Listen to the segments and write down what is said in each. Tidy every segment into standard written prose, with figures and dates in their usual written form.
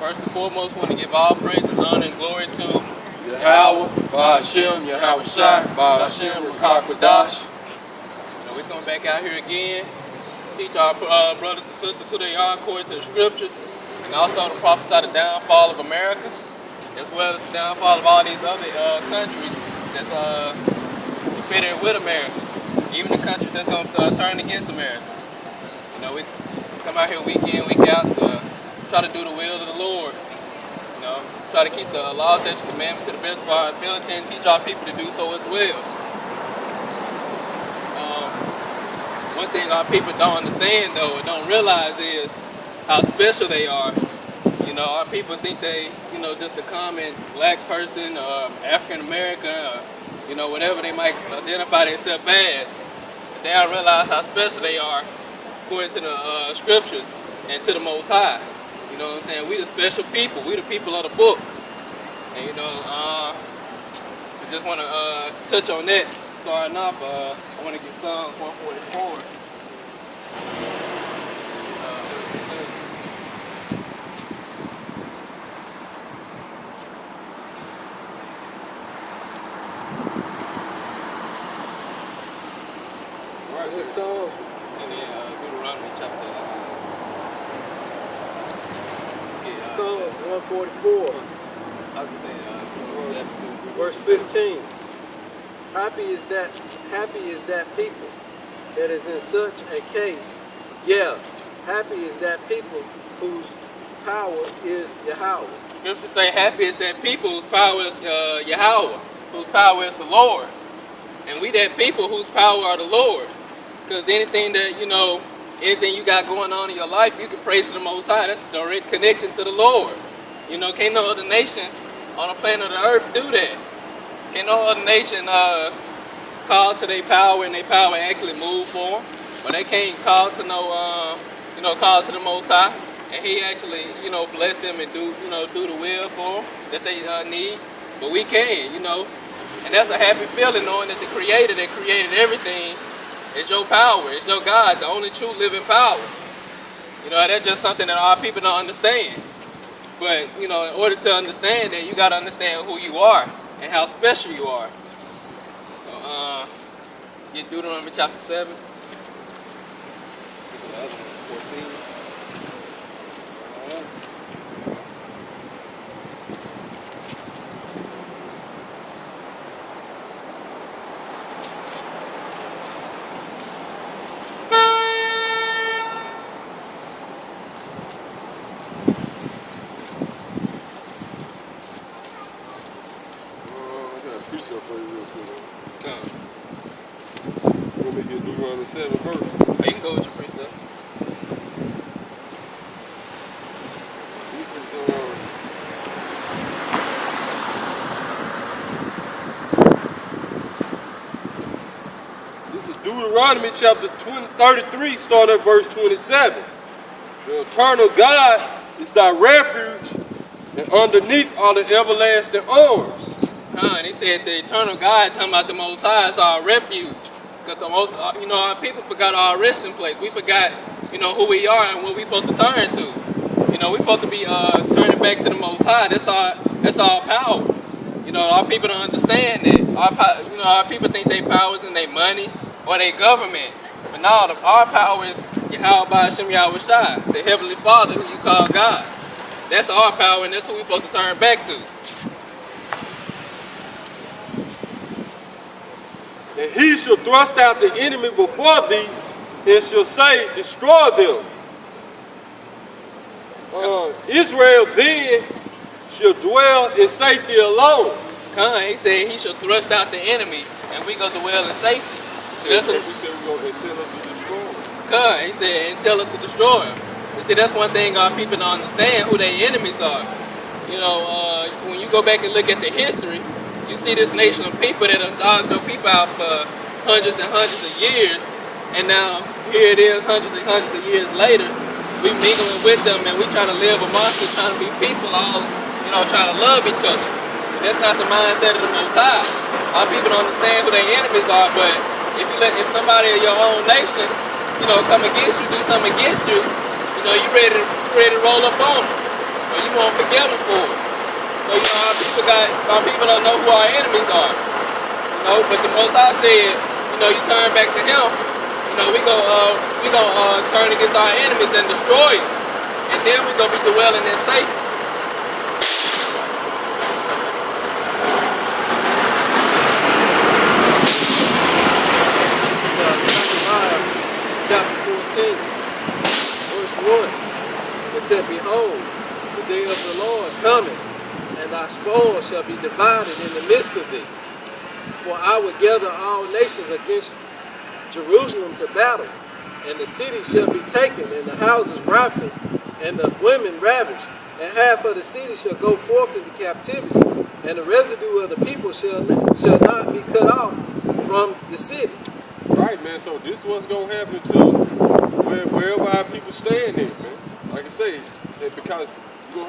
First and foremost, want to give all praise, honor, and glory to Yahweh, Bahashem, Yahweh Shai, Bahashem, Rakak Wadash. We're coming back out here again to teach our brothers and sisters who they are according to the scriptures, and also to prophesy the downfall of America, as well as the downfall of all these other countries that's confederate with America, even the countries that's going to turn against America. We come out here week in, week out to try to do the will of the Lord. Try to keep the laws, statutes, commandments to the best of our ability and teach our people to do so as well. One thing our people don't understand though, or don't realize is how special they are. Our people think they, just a common black person or African American or, whatever they might identify themselves as. But they don't realize how special they are according to the scriptures and to the Most High. You know what I'm saying? We the special people. We the people of the book. And I just want to touch on that. Starting off, I want to get Psalms 144. This Psalm, and then Deuteronomy chapter. Psalm 144, I was saying, verse 15. Happy is that people that is in such a case. Yeah, happy is that people whose power is Yahweh. Scripture say, happy is that people whose power is Yahweh, whose power is the Lord. And we that people whose power are the Lord. Because anything that, anything you got going on in your life, you can praise to the Most High. That's a direct connection to the Lord. Can't no other nation on the planet of the earth do that. Can't no other nation call to their power and their power actually move for them. But they can't call to call to the Most High. And He actually, bless them and do the will for them that they need. But we can, And that's a happy feeling knowing that the Creator that created everything is your power. It's your God, the only true living power. That's just something that our people don't understand. But, in order to understand that, you got to understand who you are and how special you are. So, get Deuteronomy chapter 7. 14. Precept for you real quick. Come. You want me to get Deuteronomy 7 first? Oh, you can go with your precept. This is Deuteronomy chapter 33, starting at verse 27. The eternal God is thy refuge, and underneath are the everlasting arms. And he said the eternal God, talking about the Most High, is our refuge. Because our people forgot our resting place. We forgot, who we are and what we supposed to turn to. We supposed to be turning back to the Most High. That's our power. Our people don't understand that. Our people think their power is in their money or their government. But no, our power is Yahweh Bahashem Yahweh Shai, the Heavenly Father who you call God. That's our power, and that's who we're supposed to turn back to. And he shall thrust out the enemy before thee, and shall say, destroy them. Israel then shall dwell in safety alone. He said he shall thrust out the enemy, and we go dwell in safety. So that's what we said we're going to tell us to destroy them. He said, and tell us to destroy them. You see, that's one thing our people don't understand, who their enemies are. When you go back and look at the history, you see this nation of people that have dogged your people out for hundreds and hundreds of years, and now here it is hundreds and hundreds of years later, we mingling with them and we trying to live amongst them, trying to be peaceful, all trying to love each other. That's not the mindset of the Most High. Our people don't understand who their enemies are, but if somebody of your own nation, come against you, do something against you, you ready to roll up on them. but you won't forgive them for it. So you know our people don't know who our enemies are. You know, but the Most High said, you know, you turn back to Him. You know, we gonna turn against our enemies and destroy them, and then we gonna be dwelling in safety. Chapter 14, verse 1. It said, Behold, the day of the Lord cometh, and thy spoil shall be divided in the midst of thee. For I will gather all nations against Jerusalem to battle, and the city shall be taken, and the houses rifled, and the women ravished, and half of the city shall go forth into captivity, and the residue of the people shall not be cut off from the city. Right, man. So this what's gonna happen to wherever our people stand in, man. Like I say, because you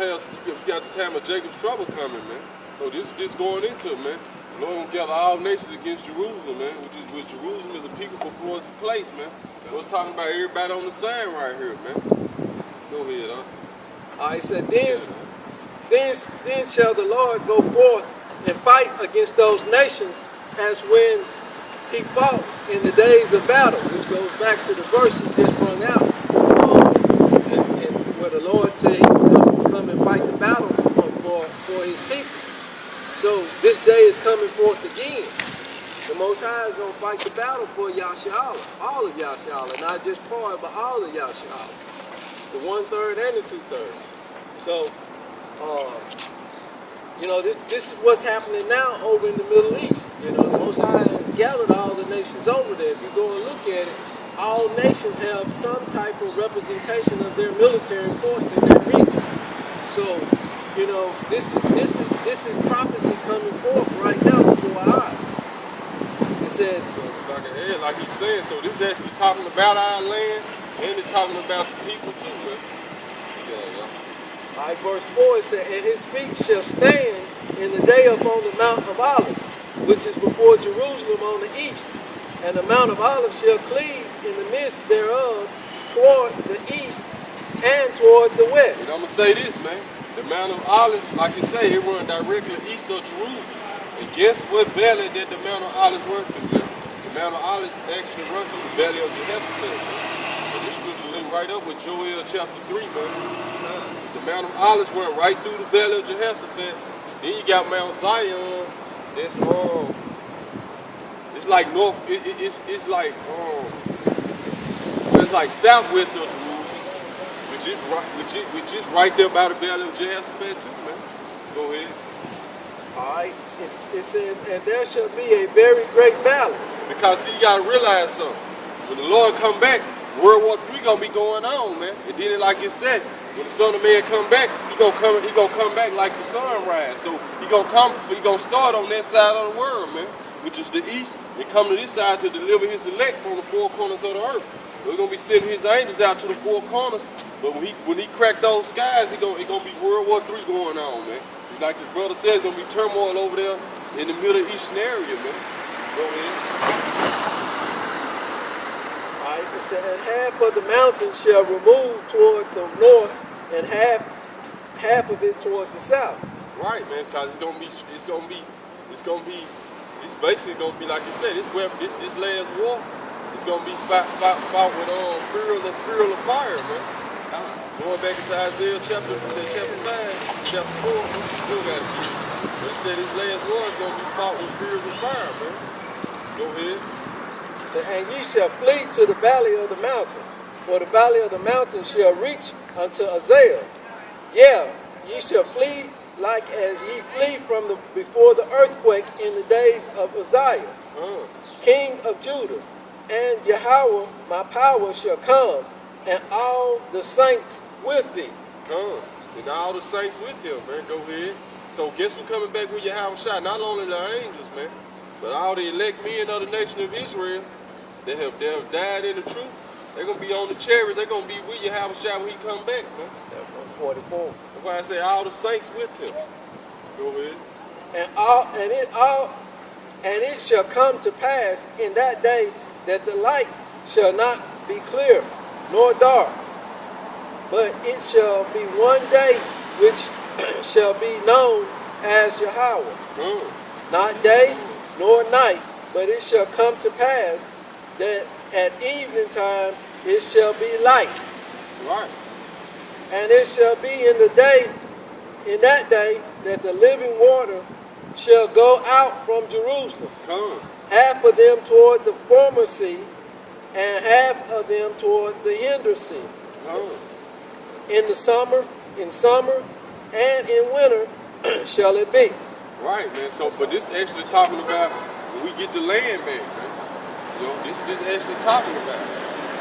got the time of Jacob's trouble coming, man. So this is just going into it, man. The Lord gonna gather all nations against Jerusalem, man. Which Jerusalem is a people before it's a place, man. I was talking about everybody on the side right here, man. Go ahead, huh? All right, so then shall the Lord go forth and fight against those nations as when he fought in the days of battle, which goes back to the verse he just brought out, and where the Lord said he would come and fight the battle for his people. So this day is coming forth again. The Most High is going to fight the battle for Yashala, all of Yashala, not just part, but all of Yashala, the 1/3 and the 2/3. So, you know, this is what's happening now over in the Middle East. You know, the Most High has gathered all the nations over there. If you go and look at it, all nations have some type of representation of their military force in their region. So, you know, this is prophecy coming forth right now before our eyes. It says, so like he's saying, so this is actually talking about our land, and it's talking about the people too, man. Yeah. All right, verse 4, it said, And his feet shall stand in the day upon the Mount of Olives, which is before Jerusalem on the east. And the Mount of Olives shall cleave in the midst thereof toward the east and toward the west. And I'm going to say this, man. The Mount of Olives, like you say, it runs directly east of Jerusalem. And guess what valley that the Mount of Olives runs through? The Mount of Olives actually runs through the valley of Jehoshaphat, man. So this scripture link right up with Joel chapter 3, man. The Mount of Olives went right through the valley of Jehoshaphat. Then you got Mount Zion. That's it's like north. It's like southwest of Jerusalem, which is right there by the valley of Jehoshaphat too, man. Go ahead. All right. It says, and there shall be a very great battle. Because see, you gotta realize something. When the Lord come back, World War III gonna be going on, man. And then, like you said, when the Son of Man come back, he gonna come back like the sunrise. So he gonna start on that side of the world, man, which is the east, and come to this side to deliver his elect from the four corners of the earth. We're gonna be sending his angels out to the four corners. But when he crack those skies, it gonna be World War III going on, man. It's like his brother said, it's gonna be turmoil over there in the Middle Eastern area, man. Go ahead. It said, and half of the mountain shall remove toward the north, and half of it toward the south. Right, man, because it's basically gonna be like you said. This last war, it's gonna be fought with fury of fire, man. Going back into Isaiah chapter 5, chapter 4, we still got it. But he said this last war is gonna be fought with fury of fire, man. Go ahead. So, and ye shall flee to the valley of the mountain, for the valley of the mountain shall reach unto Azal. Yeah, ye shall flee like as ye flee from before the earthquake in the days of Uzziah, king of Judah. And Yahweh, my power, shall come, and all the saints with thee. And all the saints with him, man. Go ahead. So guess who coming back with Yahweh Shai? Not only the angels, man, but all the elect men of the nation of Israel. They have died in the truth. They're going to be on the chariots. They're going to be with Yahweh Shai when he come back, man. That's 44. That's why I say all the saints with him. Go ahead. And it shall come to pass in that day that the light shall not be clear nor dark, but it shall be one day which shall be known as Yahweh. Not day nor night, but it shall come to pass that at evening time it shall be light. Right. And it shall be in that day, that the living water shall go out from Jerusalem, half of them toward the former sea, and half of them toward the hinder sea. In summer, and in winter shall it be. Right, man. So, but this actually talking about when we get the land back, man. You know, this is just actually talking about it.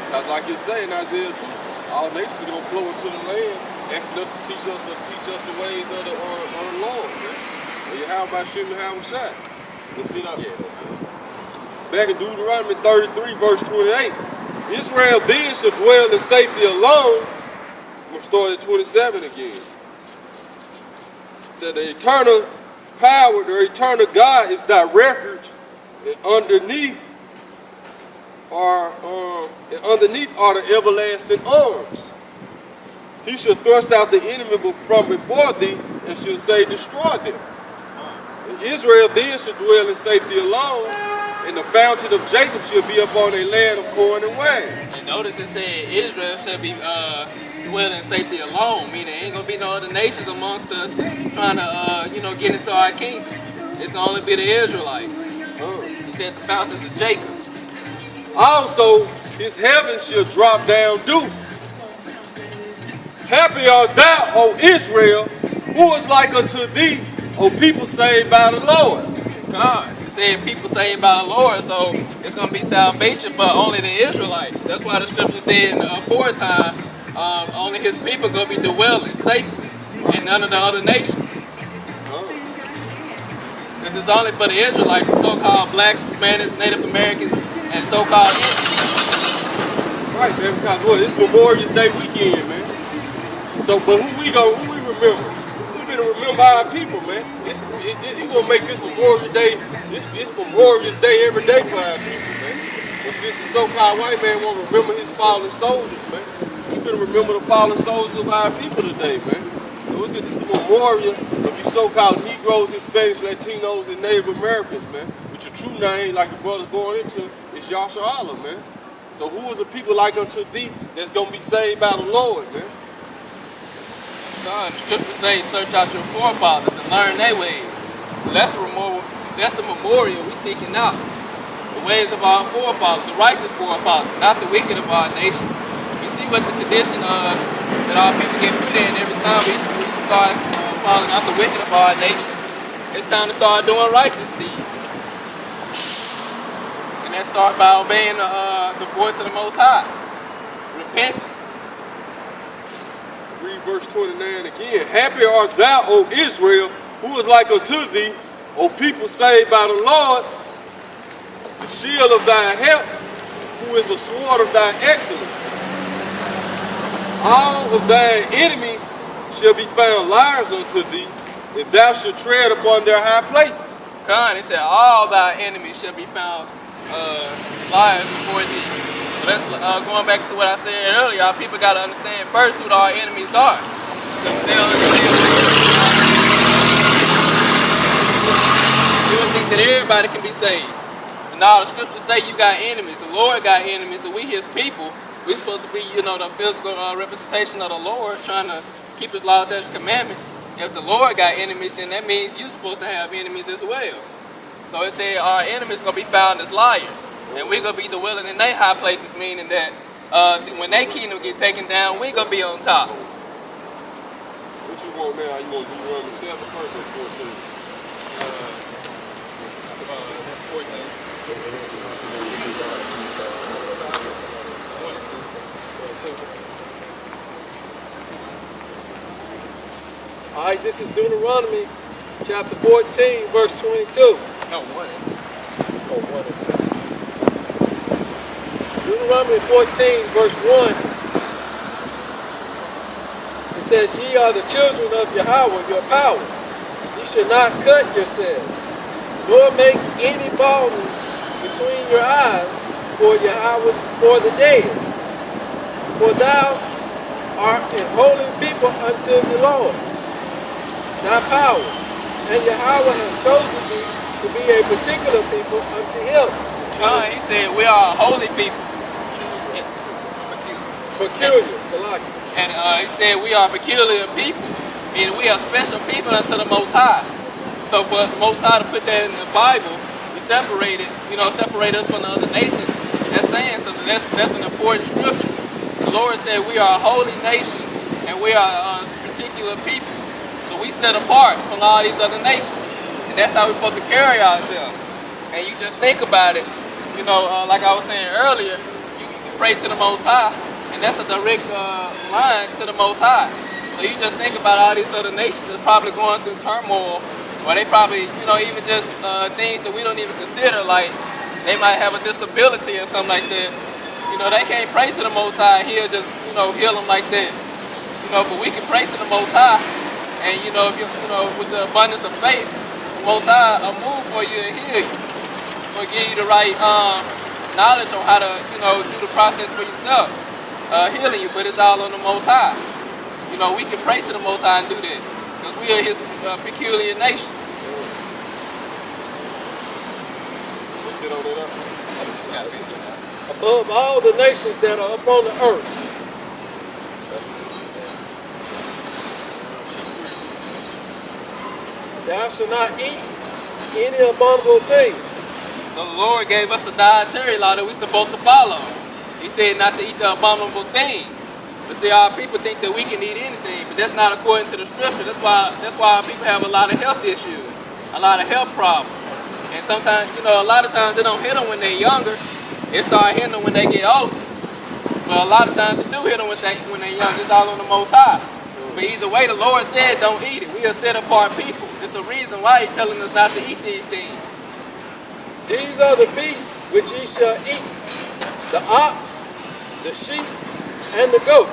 Because like you say in Isaiah 2, all nations are going to flow into the land, asking us to teach us the ways of the Lord, man. And how about Shimon Shai? Let's see that. Yeah, let's see. Back in Deuteronomy 33, verse 28, Israel then shall dwell in safety alone. I'm going to start at 27 again. It said the eternal power, the eternal God is thy refuge, and underneath are the everlasting arms. He shall thrust out the enemy from before thee, and shall say, destroy them. And Israel then shall dwell in safety alone, and the fountain of Jacob shall be upon a land of corn and wine. And notice it said Israel shall be dwell in safety alone, meaning ain't gonna be no other nations amongst us trying to get into our kingdom. It's gonna only be the Israelites. He said the fountains of Jacob. Also, his heaven shall drop down dew. Happy art thou, O Israel, who is like unto thee, O people saved by the Lord. God said people saved by the Lord, so it's going to be salvation for only the Israelites. That's why the scripture said in the aforetime, only his people going to be dwelling safely, and none of the other nations. Because it's only for the Israelites, the so-called blacks, Hispanics, Native Americans, and so-called Indians. Right, man, because what? It's Memorial Day weekend, man. So, but who we remember? We gonna remember our people, man. He gonna make this Memorial Day, it's Memorial Day every day for our people, man. And since the so-called white man won't remember his fallen soldiers, man, we gonna remember the fallen soldiers of our people today, man. So let's get this memorial of these so-called Negroes, Hispanics, Latinos, and Native Americans, man. But your true name, like the brother's born into, is Yasha Allah, man. So who is the people like unto thee that's gonna be saved by the Lord, man? God, the scripture says, search out your forefathers and learn their ways. So that's the memorial we seeking out. The ways of our forefathers, the righteous forefathers, not the wicked of our nation. We see what the condition that our people get put in every time we start following out the wicked of our nation. It's time to start doing righteous deeds. And that start by obeying the voice of the Most High. Repenting. Read verse 29 again. Happy art thou, O Israel, who is like unto thee, O people saved by the Lord, the shield of thy help, who is the sword of thy excellence. All of thine enemies shall be found liars unto thee, and thou shalt tread upon their high places. Con, it said, all thy enemies shall be found liars before thee. But that's going back to what I said earlier. Our people got to understand first who our enemies are. You would think that everybody can be saved. But now the scriptures say you got enemies. The Lord got enemies, and we his people. We're supposed to be, the physical representation of the Lord, trying to keep his laws and commandments. If the Lord got enemies, then that means you're supposed to have enemies as well. So it said our enemies going to be found as liars. And we're going to be dwelling in their high places, meaning that when their kingdom get taken down, we're going to be on top. What you want now? You want to do Romans 7 first or 14? 14. All right, this is Deuteronomy chapter 14, verse 22. No, what? Deuteronomy 14, verse 1, it says, ye are the children of Yahweh, your power. Ye shall not cut yourselves, nor make any baldness between your eyes for Yahweh, for the dead. For thou art a holy people unto the Lord. thy power. And Yahweh hath chosen thee to be a particular people unto him. He said we are a holy people. Peculiar, Salaki. And he said we are a peculiar people, meaning we are special people unto the Most High. So for the Most High to put that in the Bible, we separate it, separate us from the other nations. That's saying something. That's an important scripture. The Lord said we are a holy nation and we are a particular people. So we set apart from all these other nations. And that's how we're supposed to carry ourselves. And you just think about it, like I was saying earlier, you can pray to the Most High, and that's a direct line to the Most High. So you just think about all these other nations that's probably going through turmoil, or they probably, even just things that we don't even consider, like they might have a disability or something like that. They can't pray to the Most High, He'll just, heal them like that. But we can pray to the Most High, and if you, with the abundance of faith, the Most High will move for you and heal you, or give you the right knowledge on how to, do the process for yourself. Healing you, but it's all on the Most High. We can pray to the Most High and do that, because we are His peculiar nation. Let's sit on it up. Above all the nations that are upon the earth. Thou shalt not eat any abominable thing. So the Lord gave us a dietary law that we're supposed to follow. He said not to eat the abominable things. But see, our people think that we can eat anything, but that's not according to the scripture. That's why people have a lot of health issues, a lot of health problems. And sometimes, a lot of times it don't hit them when they're younger. It start hitting them when they get older. But a lot of times it do hit them when they're young. It's all on the Most High. But either way, the Lord said don't eat it. We are set apart people. It's a reason why He's telling us not to eat these things. These are the beasts which ye shall eat: the ox, the sheep, and the goat,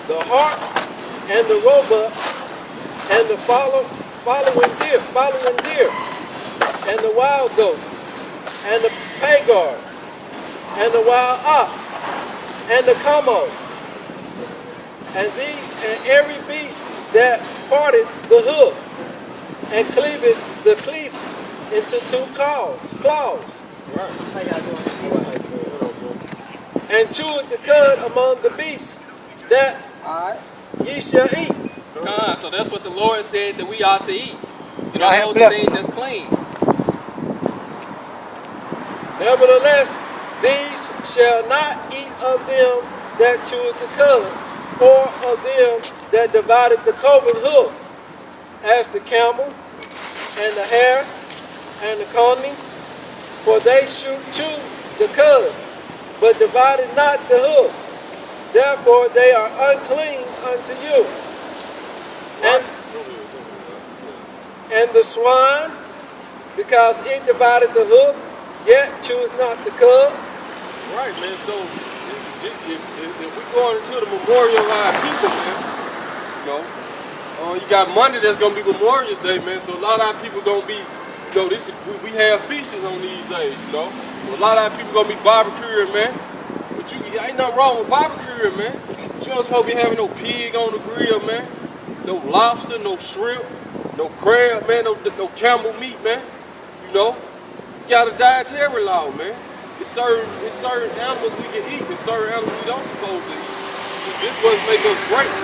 the hart, and the roebuck, and the following deer, and the wild goat, and the pagard, and the wild ox, and the camels, and every beast that parteth the hoof, and cleaveth the cleef into two claws. Right. How y'all doing? And cheweth the cud among the beasts that ye shall eat. So that's what the Lord said that we ought to eat. God have Those blessed things that's clean. Nevertheless, these shall not eat of them that cheweth the cud, or of them that divided the cloven hoof, as the camel, and the hare, and the coney, for they chew the cud, but divided not the hoof. Therefore they are unclean unto you. And the swine, because it divided the hoof, yet cheweth not the cud. Right, man. So if we going into the memorialized people, man, you got Monday that's gonna be Memorial Day, man. So a lot of our people gonna be, we have feasts on these days, So a lot of our people gonna be barbecuing, man. But ain't nothing wrong with barbecuing, man. But you don't supposed to be having no pig on the grill, man. No lobster, no shrimp, no crab, man. No camel meat, man. You got a dietary law, man. It's certain animals we can eat, and certain animals we don't supposed to eat. This what make us great.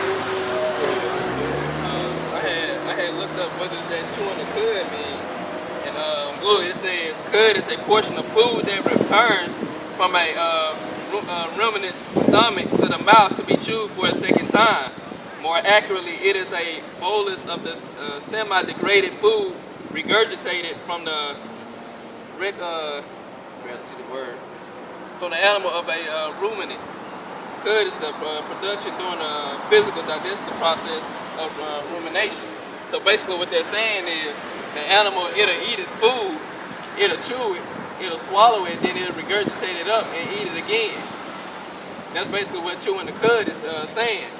I had looked up what does that chewing the cud mean, and it says cud is a portion of food that returns from a ruminant's stomach to the mouth to be chewed for a second time. More accurately, it is a bolus of the semi-degraded food regurgitated from the from the animal of a ruminant. Cud is the production during the physical digestive process of rumination. So basically what they're saying is the animal, it'll eat its food, it'll chew it, it'll swallow it, then it'll regurgitate it up and eat it again. That's basically what chewing the cud is saying.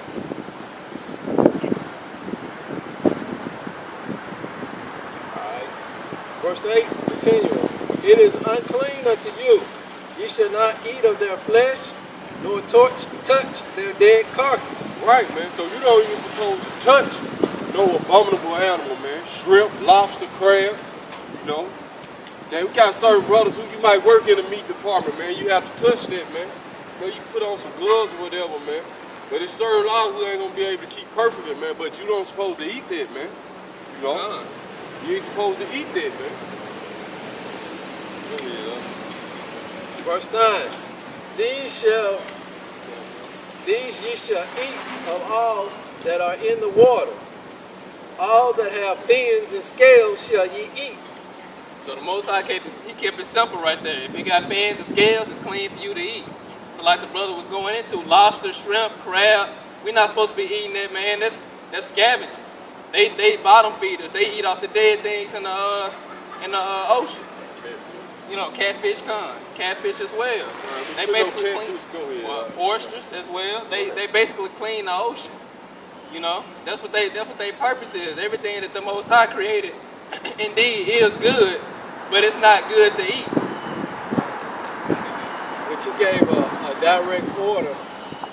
Verse 8, continuing. It is unclean unto you. Ye shall not eat of their flesh, nor touch their dead carcass. Right, man. So you don't even supposed to touch no abominable animal, man. Shrimp, lobster, crab, you know. Now, we got certain brothers who you might work in the meat department, man. You have to touch that, man. You know, you put on some gloves or whatever, man. But it's certain laws who ain't gonna be able to keep perfectly, man. But you don't supposed to eat that, man. You know? You ain't supposed to eat that, man. Verse 9. These ye shall eat of all that are in the water. All that have fins and scales shall ye eat. So the Most High kept it simple right there. If it got fins and scales, it's clean for you to eat. So like the brother was going into, lobster, shrimp, crab, we're not supposed to be eating that, man. That's scavengers. They bottom feeders. They eat off the dead things in the ocean. You know, catfish, catfish as well. They basically clean oysters as well. They basically clean the ocean. You know, that's what their purpose is. Everything that the Most High created, indeed, is good, but it's not good to eat. But you gave a direct order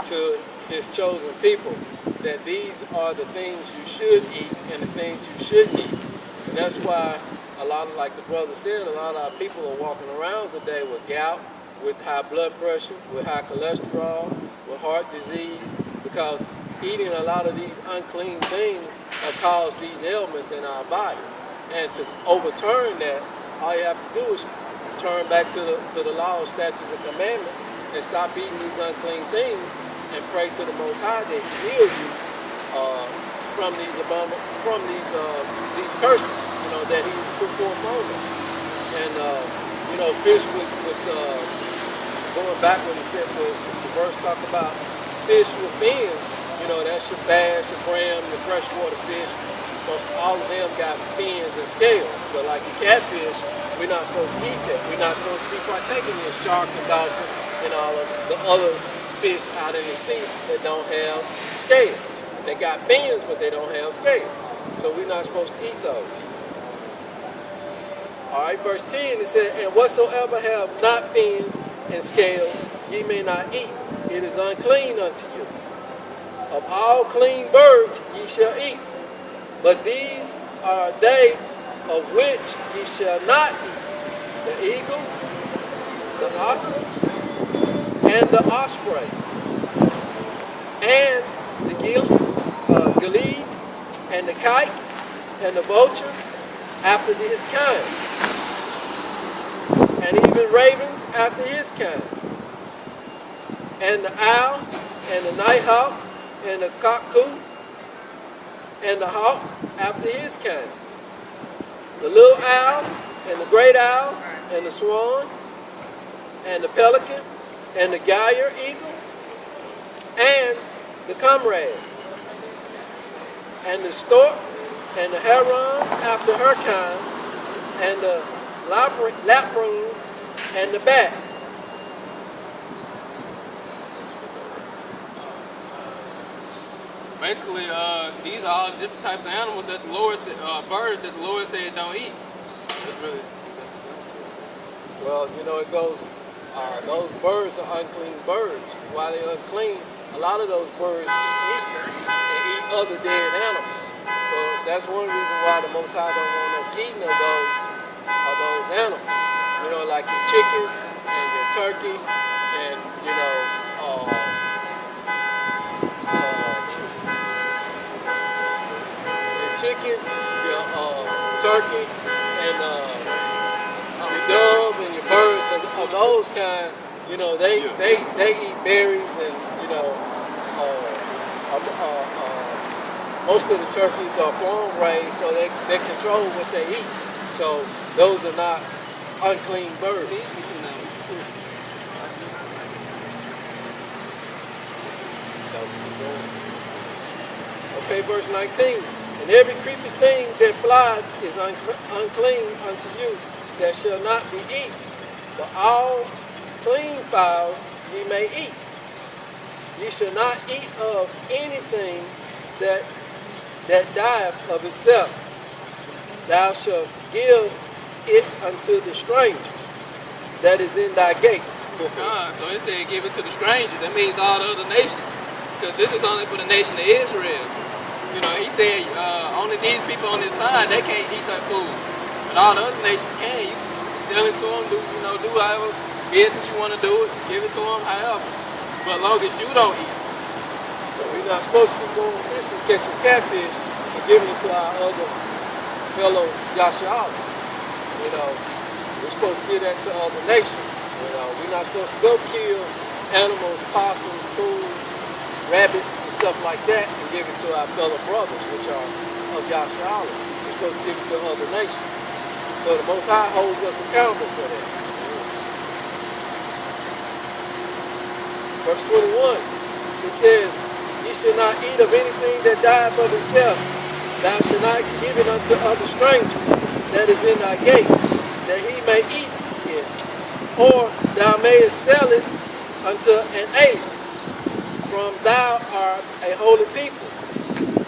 to his chosen people that these are the things you should eat and the things you shouldn't eat. And that's why a lot of, like the brother said, a lot of our people are walking around today with gout, with high blood pressure, with high cholesterol, with heart disease, because eating a lot of these unclean things have caused these ailments in our body. And to overturn that, all you have to do is turn back to the law, statutes, and commandments, and stop eating these unclean things, and pray to the Most High that He heal you from these curses, you know, that He was put forth on them. And you know, fish with going back when He said the verse talk about fish with fins. You know, that's your bass, your brim, your freshwater fish. Most all of them got fins and scales. But like the catfish, we're not supposed to eat that. We're not supposed to be partaking in sharks and dolphins and all of the other fish out in the sea that don't have scales. They got fins, but they don't have scales. So we're not supposed to eat those. All right, verse 10, it said, and whatsoever have not fins and scales, ye may not eat. It is unclean unto you. Of all clean birds ye shall eat, but these are they of which ye shall not eat: the eagle, the ostrich, and the osprey, and the galid, and the kite, and the vulture after his kind, and even ravens after his kind, and the owl, and the nighthawk, and the cockatoo, and the hawk after his kind, the little owl, and the great owl, and the swan, and the pelican, and the gyre eagle, and the comrade, and the stork, and the heron after her kind, and the lapwing, and the bat. Basically, these are all the different types of animals that the Lord said, birds that the Lord said don't eat. That's really. Well, you know, it goes, those birds are unclean birds. Why they're unclean, a lot of those birds eat meat and eat other dead animals. So that's one reason why the Most High don't want us eating of those animals. You know, like your chicken and your turkey and, you know, chicken, your turkey, and your dove and your birds of those kind, you know, they eat berries and, you know, most of the turkeys are farm raised, so they control what they eat. So those are not unclean birds. Okay, verse 19. And every creepy thing that flies is unclean unto you, that shall not be eaten. But all clean fowls ye may eat. Ye shall not eat of anything that dieth of itself. Thou shalt give it unto the stranger that is in thy gate. So it said give it to the stranger. That means all the other nations. Because this is only for the nation of Israel. You know, he said only these people on this side, they can't eat that food. But all the other nations can. You can sell it to them, do however business you want to do it, give it to them, however. But as long as you don't eat. So we're not supposed to be going fishing, catching catfish, and giving it to our other fellow Yashahalas. We're supposed to give that to other nations. We're not supposed to go kill animals, possums, coons, rabbits, and stuff like that, and give it to our fellow brothers, which are of Yashahala. We're supposed to give it to other nations. So the Most High holds us accountable for that. Verse 21, it says, "Ye shall not eat of anything that dieth of itself. Thou shalt not give it unto other strangers that is in thy gates, that he may eat it. Or thou mayest sell it unto an alien. From thou art a holy people,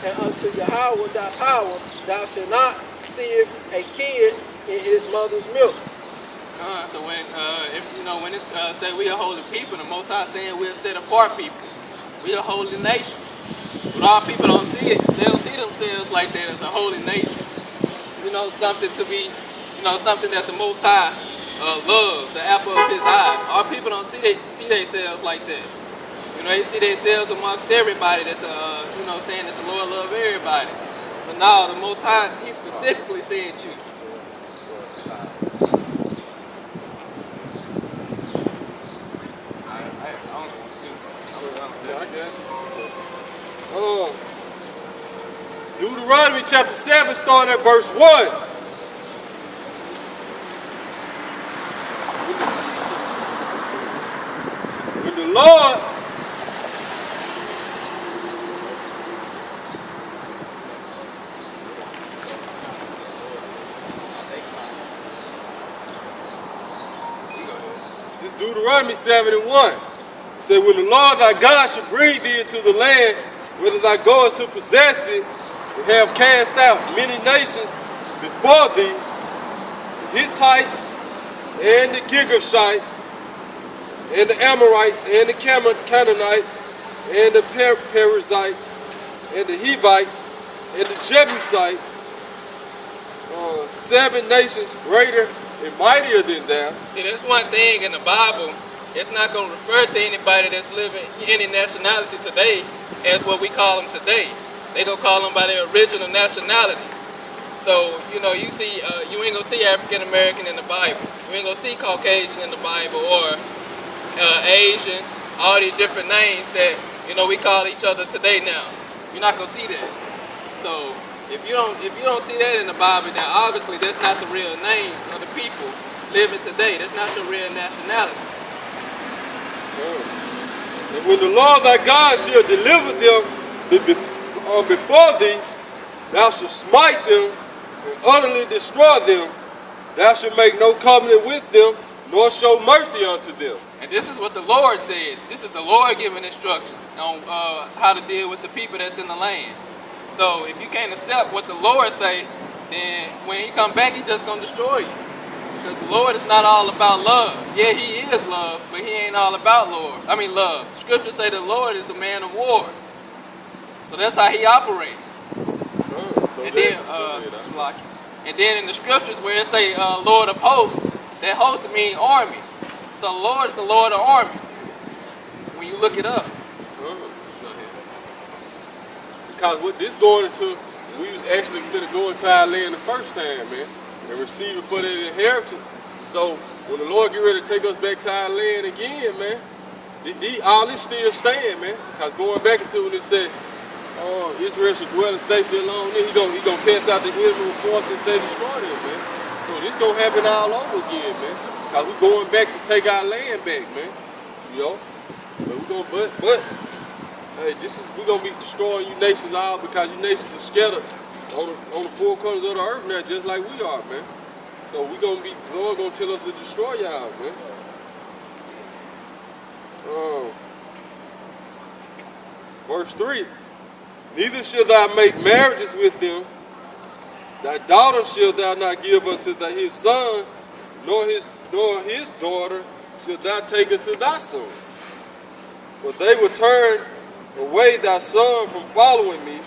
and unto Yahweh thy power thou shalt not see a kid in his mother's milk." So when it's say we are holy people, the Most High saying we're set apart people. We are a holy nation. But all people don't see it. They don't see themselves like that as a holy nation. Something to be, something that the Most High loves, the apple of His eye. All people don't see themselves like that. They see themselves amongst everybody that saying that the Lord loves everybody. But now the Most High, He specifically said you. Deuteronomy chapter 7, starting at verse 1. When the Lord This Deuteronomy 7 and 1. It said, "When the Lord thy God shall bring thee into the land, whether thou goest to possess it, and have cast out many nations before thee, the Hittites, and the Girgashites, and the Amorites, and the Canaanites, and the Perizzites, and the Hivites, and the Jebusites, 7 nations greater and mightier than thou." See, that's one thing in the Bible. It's not going to refer to anybody that's living any nationality today as what we call them today. They going to call them by their original nationality. So, you see, you ain't going to see African American in the Bible. You ain't going to see Caucasian in the Bible, or Asian, all these different names that, we call each other today now. You're not going to see that. So, if you don't see that in the Bible, then obviously that's not the real names of the people living today. That's not your real nationality. And when the Lord thy God shall deliver them before thee, thou shalt smite them and utterly destroy them. Thou shalt make no covenant with them, nor show mercy unto them. And this is what the Lord said. This is the Lord giving instructions on how to deal with the people that's in the land. So if you can't accept what the Lord say, then when He come back, He just gonna destroy you. Because the Lord is not all about love. Yeah, He is love, but He ain't all about love. Scriptures say the Lord is a man of war. So that's how He operates. And then in the scriptures where it say Lord of hosts, that host means army. So the Lord is the Lord of armies. When you look it up. Because what this going into, we was actually finna go into our land the first time, man, and receive it for their inheritance. So when the Lord get ready to take us back to our land again, man, all this still stand, man. Because going back into when it said, Israel should dwell in safety alone, then he gonna cast out the enemy force and say destroy them, man. So this gonna happen all over again, man. Because we going back to take our land back, man. But hey, we're gonna be destroying you nations all because you nations are scattered on the four corners of the earth now, just like we are, man. So the Lord gonna tell us to destroy y'all, man. Verse 3. Neither shalt thou make marriages with them. Thy daughter shalt thou not give unto his son, nor his daughter shalt thou take unto thy son. For they will turn away thy son from following me,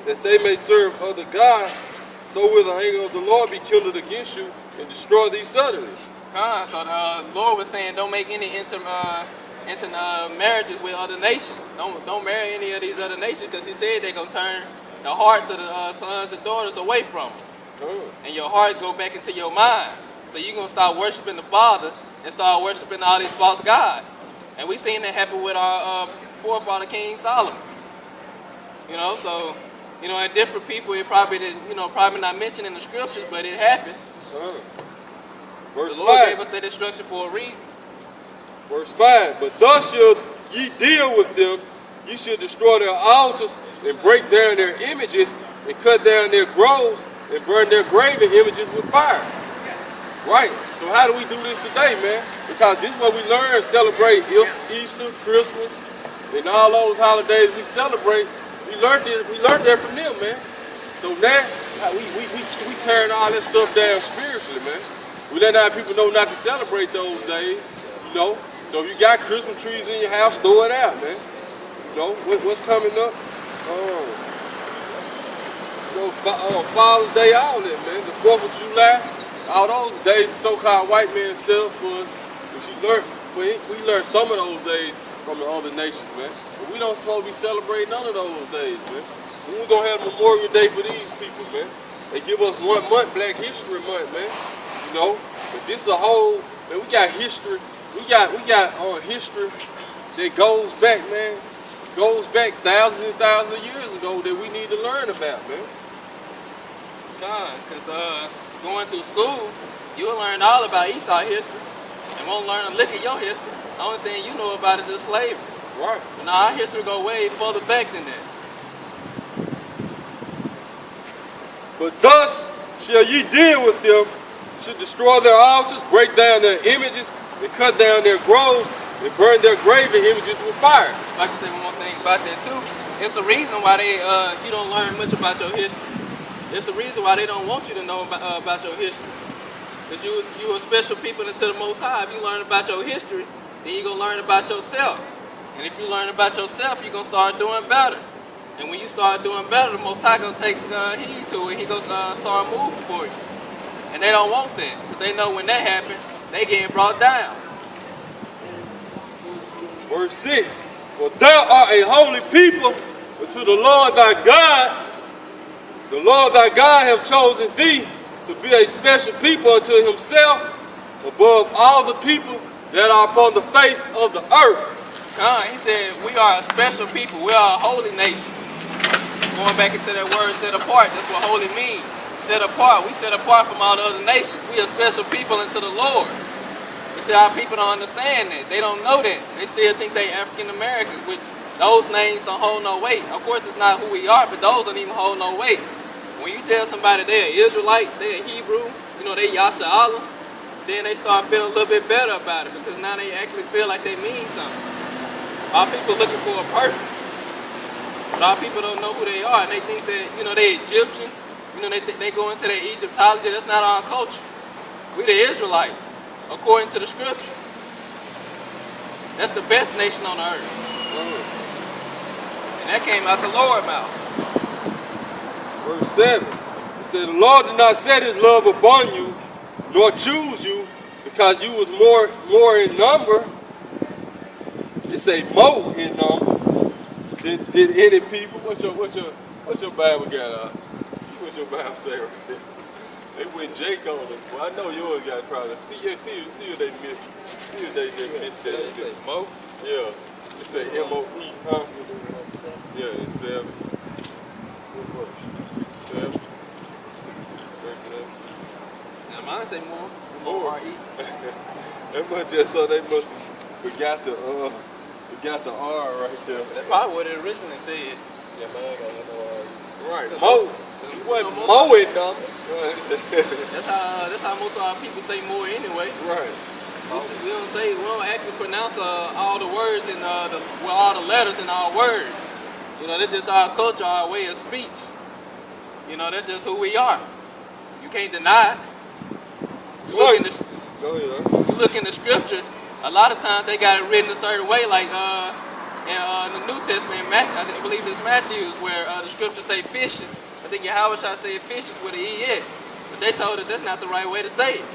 that they may serve other gods, so will the anger of the Lord be kindled against you and destroy thee suddenly. So the Lord was saying, don't make any marriages with other nations. Don't marry any of these other nations, because he said they're gonna turn the hearts of the sons and daughters away from them, and your heart go back into your mind. So you're gonna start worshiping the Father and start worshiping all these false gods. And we seen that happen with our forefather King Solomon. You know, so and different people, it probably didn't, probably not mentioned in the scriptures, but it happened. Verse The Lord 5. gave us that instruction for a reason. Verse 5. But thus shall ye deal with them. Ye shall destroy their altars and break down their images and cut down their groves and burn their graven images with fire. Right. So how do we do this today, man? Because this is what we learn, celebrate Easter, Christmas, and all those holidays we celebrate. We learned that from them, man. So now we turn all that stuff down spiritually, man. We let our people know not to celebrate those days, So if you got Christmas trees in your house, throw it out, man. What's coming up? Father's Day, all that, man. The 4th of July, all those days the so-called white man set up for us. We learned some of those days from the other nations, man. But we don't supposed to be celebrating none of those days, man. We're going to have Memorial Day for these people, man. They give us 1 month, Black History Month, man. But this a whole, man, we got history. We got history that goes back, man. Goes back thousands and thousands of years ago that we need to learn about, man. Because going through school, you'll learn all about Esau history and won't learn a lick of your history. The only thing you know about is just slavery. Right. But now our history go way further back than that. But thus shall ye deal with them, should destroy their altars, break down their images, and cut down their groves, and burn their graven images with fire. If I can say one more thing about that too, it's a reason why you don't learn much about your history. It's the reason why they don't want you to know about your history. Because you a special people unto the Most High. If you learn about your history, then you're going to learn about yourself. And if you learn about yourself, you're going to start doing better. And when you start doing better, the Most High going to take heed to it. He going to start moving for you. And they don't want that. Because they know when that happens, they getting brought down. Verse 6. For thou art a holy people unto the Lord thy God. The Lord thy God hath chosen thee to be a special people unto himself above all the people that are upon the face of the earth. He said, we are a special people. We are a holy nation. Going back into that word, set apart. That's what holy means. Set apart. We set apart from all the other nations. We are special people unto the Lord. You see, our people don't understand that. They don't know that. They still think they African Americans, which those names don't hold no weight. Of course, it's not who we are, but those don't even hold no weight. When you tell somebody they're Israelite, they're Hebrew, they Yasha Allah, then they start feeling a little bit better about it, because now they actually feel like they mean something. Our people looking for a purpose. But our people don't know who they are, and they think that, they Egyptians, they go into their Egyptology. That's not our culture. We the Israelites, according to the scripture. That's the best nation on earth. And that came out the Lord's mouth. Verse 7. It said, the Lord did not set his love upon you, nor choose you, because you was more in number. It say more in number than any people. What's your Bible got? What's your Bible say right there? They went Jake on them. Well, I know yours got probably. See what they missed. See what they missed. It say Mo? Yeah. It say M-O-E, huh? Yeah, it's 7. 7. Verse 7. Now mine say more. More. That must just so they must have forgot the R right there. That's probably what it originally said. Yeah, mine got M-O-R-E. Right, Mo. You wasn't mowing them. That's how most of our people say more anyway. Right. We don't actually pronounce all the words in all the letters in our words. That's just our culture, our way of speech. That's just who we are. You can't deny it. You look in the scriptures, a lot of times they got it written a certain way, like And in the New Testament, I believe it's Matthew's, where the scriptures say fishes. I think Yahweh shall say fishes with an ES. But they told us that's not the right way to say it.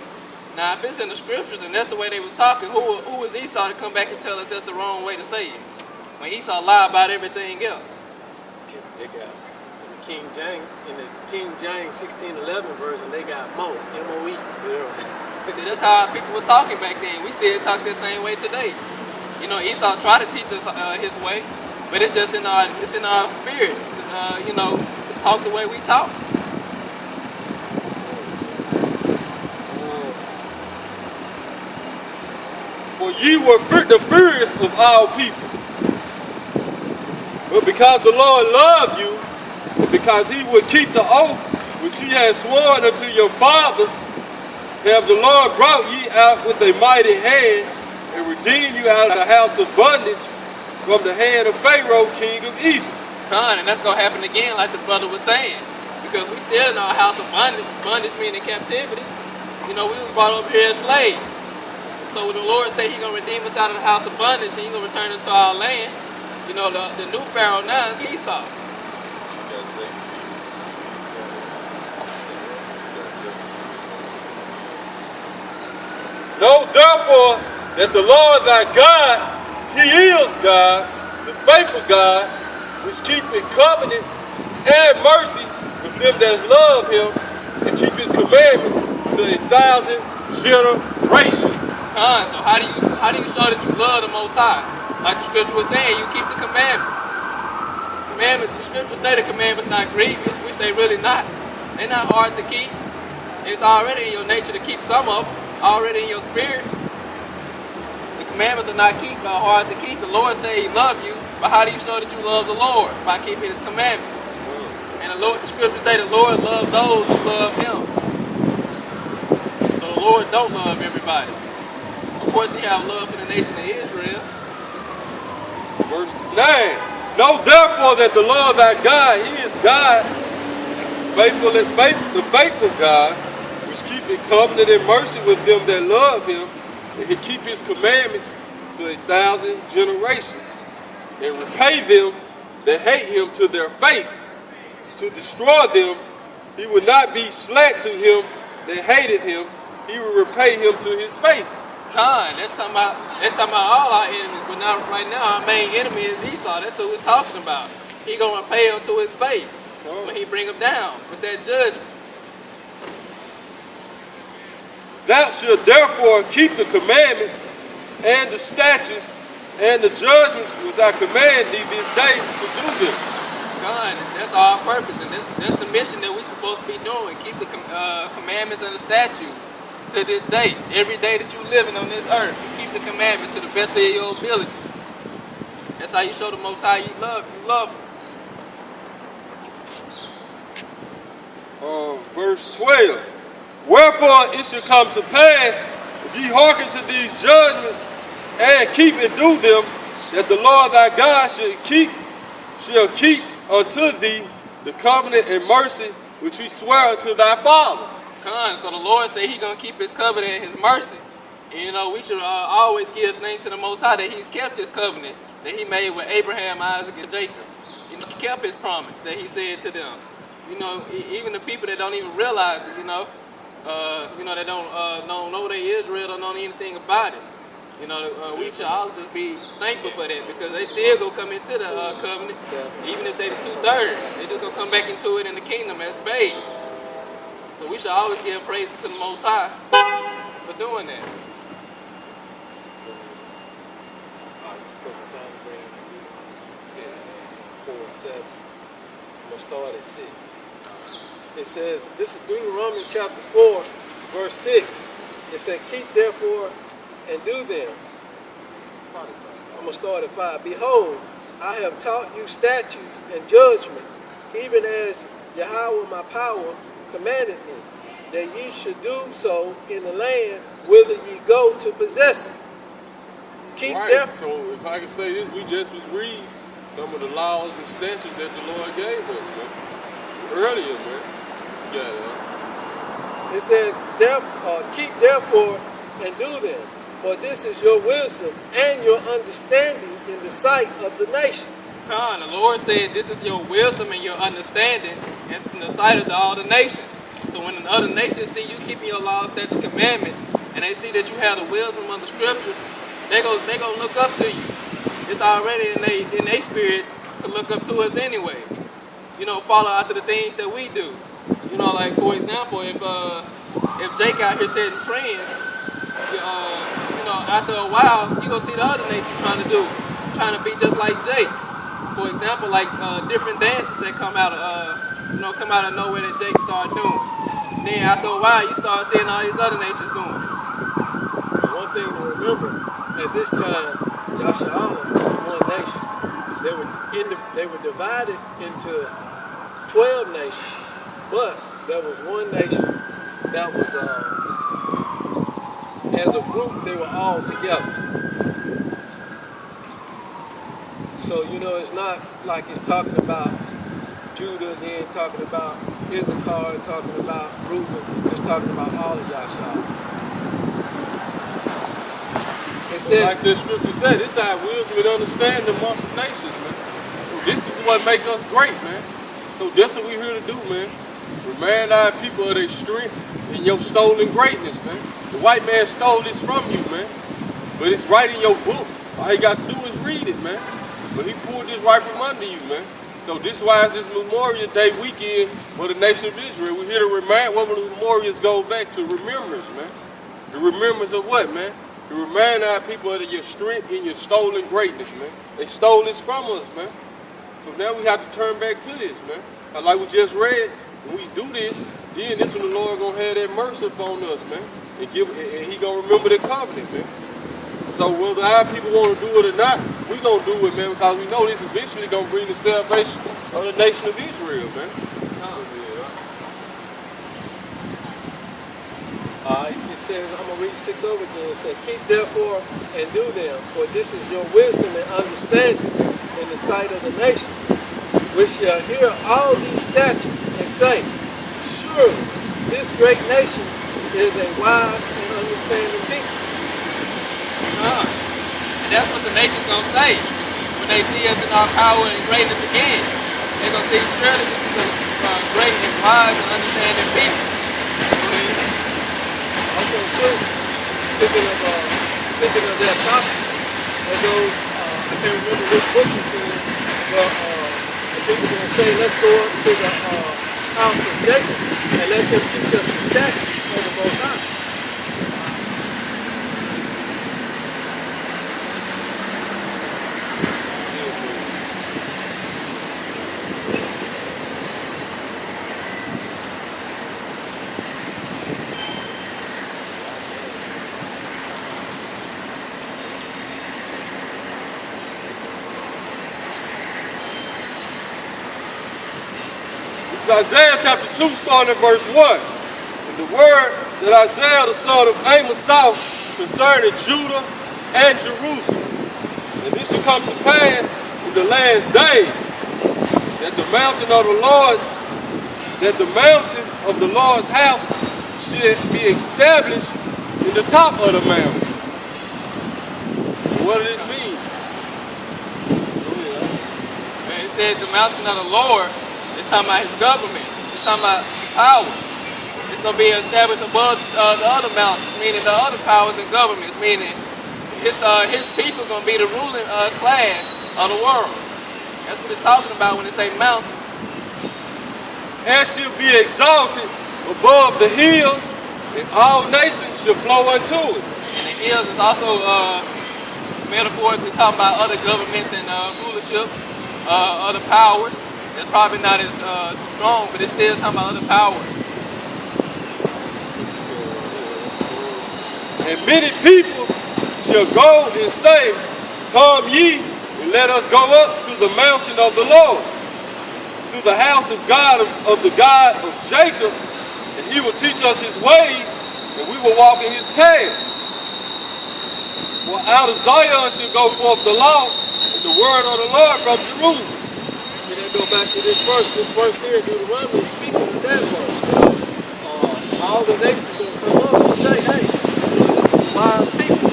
Now, if it's in the scriptures and that's the way they were talking, who is Esau to come back and tell us that's the wrong way to say it? When Esau lied about everything else. They got in the King James 1611 version, they got Mo, M-O-E. Yeah. See, that's how people were talking back then. We still talk the same way today. You know, Esau tried to teach us his way, but it's just in our spirit, to talk the way we talk. For ye were the furious of all people. But because the Lord loved you, and because he would keep the oath which he had sworn unto your fathers, have the Lord brought ye out with a mighty hand, and redeemed you out of the house of bondage from the hand of Pharaoh, king of Egypt. And that's going to happen again, like the brother was saying, because we still in our house of bondage. Bondage meaning captivity. You know, we was brought over here as slaves. So when the Lord say he's going to redeem us out of the house of bondage and he's going to return us to our land, you know, the new Pharaoh now is Esau. Know therefore that the Lord thy God, he is God, the faithful God, which keepeth covenant and mercy with them that love him, and keep his commandments to 1,000 generations. So how do you show that you love the Most High? Like the scripture was saying, you keep the commandments. The scripture say the commandments not grievous, which they really not. They're not hard to keep. It's already in your nature to keep some of them, already in your spirit. The commandments are not hard to keep. The Lord say he love you, but how do you show that you love the Lord? By keeping his commandments. And the scripture say the Lord loves those who love him. So the Lord don't love everybody. Of course, he have love for the nation of Israel. Verse 9. Know therefore that the Lord thy God, he is God, the faithful God, which keepeth covenant and mercy with them that love him, and he keep his commandments to 1,000 generations, and repay them that hate him to their face, to destroy them. He will not be slack to him that hated him, he will repay him to his face. That's talking about all our enemies, but now right now our main enemy is Esau. That's who it's talking about. He gonna repay him to his face when he bring him down with that judgment. Thou shalt therefore keep the commandments and the statutes and the judgments which I command thee this day to do them. That's our purpose, and that's the mission that we're supposed to be doing. Keep the commandments and the statutes to this day. Every day that you're living on this earth, you keep the commandments to the best of your ability. That's how you show the Most High you love him. Verse 12. Wherefore it shall come to pass, if ye hearken to these judgments, and keep and do them, that the Lord thy God shall keep unto thee the covenant and mercy which he sware unto thy fathers. So the Lord said he's going to keep his covenant and his mercy. And, you know, we should always give thanks to the Most High that he's kept his covenant that he made with Abraham, Isaac, and Jacob. He kept his promise that he said to them. You know, even the people that don't even realize it, they don't know they Israel or know anything about it. We should all just be thankful for that, because they still gonna come into the covenant, even if they the 2/3. They just gonna come back into it in the kingdom as babes. So we should always give praise to the Most High for doing that. I'm gonna start at 6. It says, this is Deuteronomy chapter 4, verse 6. It said, keep therefore and do them. I'm going to start at 5. Behold, I have taught you statutes and judgments, even as Yahweh my power commanded me, that ye should do so in the land whither ye go to possess it. Keep right. So if I can say this, we just was reading some of the laws and statutes that the Lord gave us, man. Earlier, man. Yeah. It says, keep therefore and do them, for this is your wisdom and your understanding in the sight of the nations. Con, the Lord said, this is your wisdom and your understanding in the sight of all the nations. So when the other nations see you keeping your laws, statutes, commandments, and they see that you have the wisdom of the scriptures, they go look up to you. It's already in their spirit to look up to us anyway. You know, follow after the things that we do. You know, like for example, if Jake out here setting trends, you know, after a while, you gonna see the other nations trying to be just like Jake. For example, like different dances that come out of nowhere that Jake started doing. Then after a while, you start seeing all these other nations doing it. One thing to remember, at this time, Yasharahla was one nation. They were divided into 12 nations, but there was one nation that was, as a group, they were all together. So, you know, it's not like it's talking about Judah, then talking about Issachar, talking about Reuben, it's talking about all of Yasharahla. It said, Like the scripture said, this is our wisdom and understanding amongst the nations, man. This is what makes us great, man. So that's what we're here to do, man. Remind our people of their strength and your stolen greatness, man. The white man stole this from you, man. But it's right in your book. All you got to do is read it, man. But he pulled this right from under you, man. So this is why it's this Memorial Day weekend for the nation of Israel. We're here to remind what the memorials go back to remembrance, man. The remembrance of what, man? To remind our people of your strength and your stolen greatness, man. They stole this from us, man. So now we have to turn back to this, man. Like we just read, when we do this, then this when the Lord gonna have that mercy upon us, man. And he gonna remember the covenant, man. So whether our people want to do it or not, we gonna do it, man, because we know this eventually gonna bring the salvation of the nation of Israel, man. It says, I'm going to read 6 over again. It says, keep therefore and do them, for this is your wisdom and understanding in the sight of the nation, which shall hear all these statutes and say, surely this great nation is a wise and understanding people. And that's what the nation's going to say when they see us in our power and greatness again. They're going to say, surely this is a great and wise and understanding people. Also, too, speaking of that topic, there goes, I can't remember which book it's in, but the people are going to say, let's go up to the house of Jacob and let them teach us the statutes of the Most High. Isaiah chapter 2, starting at verse 1. And the word that Isaiah the son of Amos saw concerning Judah and Jerusalem. And this shall come to pass in the last days, that the mountain of the Lord's house should be established in the top of the mountains. What does this mean? Man, it said the mountain of the Lord. It's talking about his government. It's talking about power. It's going to be established above the other mountains, meaning the other powers and governments, meaning his people are going to be the ruling class of the world. That's what it's talking about when it say mountain. And shall be exalted above the hills, and all nations shall flow unto it. And the hills is also metaphorically talking about other governments and rulerships, other powers. It's probably not as strong, but it's still talking about other powers. And many people shall go and say, come ye, and let us go up to the mountain of the Lord, to the house of God, of the God of Jacob, and he will teach us his ways, and we will walk in his paths. For out of Zion shall go forth the law, and the word of the Lord from Jerusalem. Go back to this verse here, Deuteronomy, speaking of that verse. All the nations will come up and say, hey, this is wise people.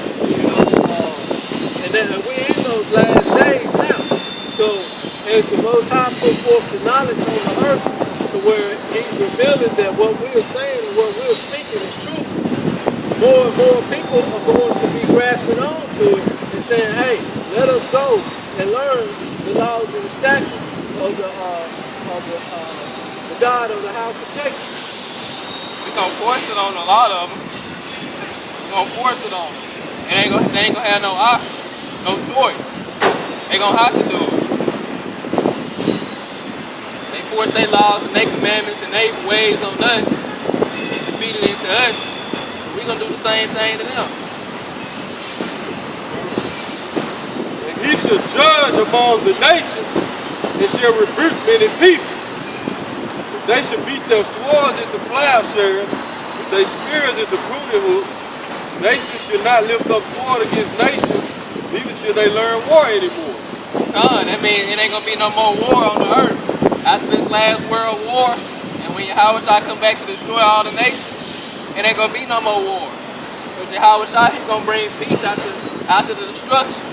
as the Most High put forth the knowledge on the earth to where he's revealing that what we're saying and what we're speaking is true, more and more people are going to be grasping on to it and saying, hey, let us go and learn the laws and the statutes of the God of the house of Jacob. We're going to force it on a lot of them. We're going to force it on them. They ain't gonna have no option, no choice. They gonna have to do it. They force their laws and their commandments and their ways on us, to feed it into us. We gonna do the same thing to them. And he shall judge among the nations and shall rebuke many people. They shall beat their swords into plowshares, and their spears into pruning hooks. Nations should not lift up sword against nations, neither should they learn war anymore. That means it ain't gonna be no more war on the earth. After this last world war, and when Yahweh Shai come back to destroy all the nations, it ain't gonna be no more war. Because Yahweh Shai, he's gonna bring peace after the destruction.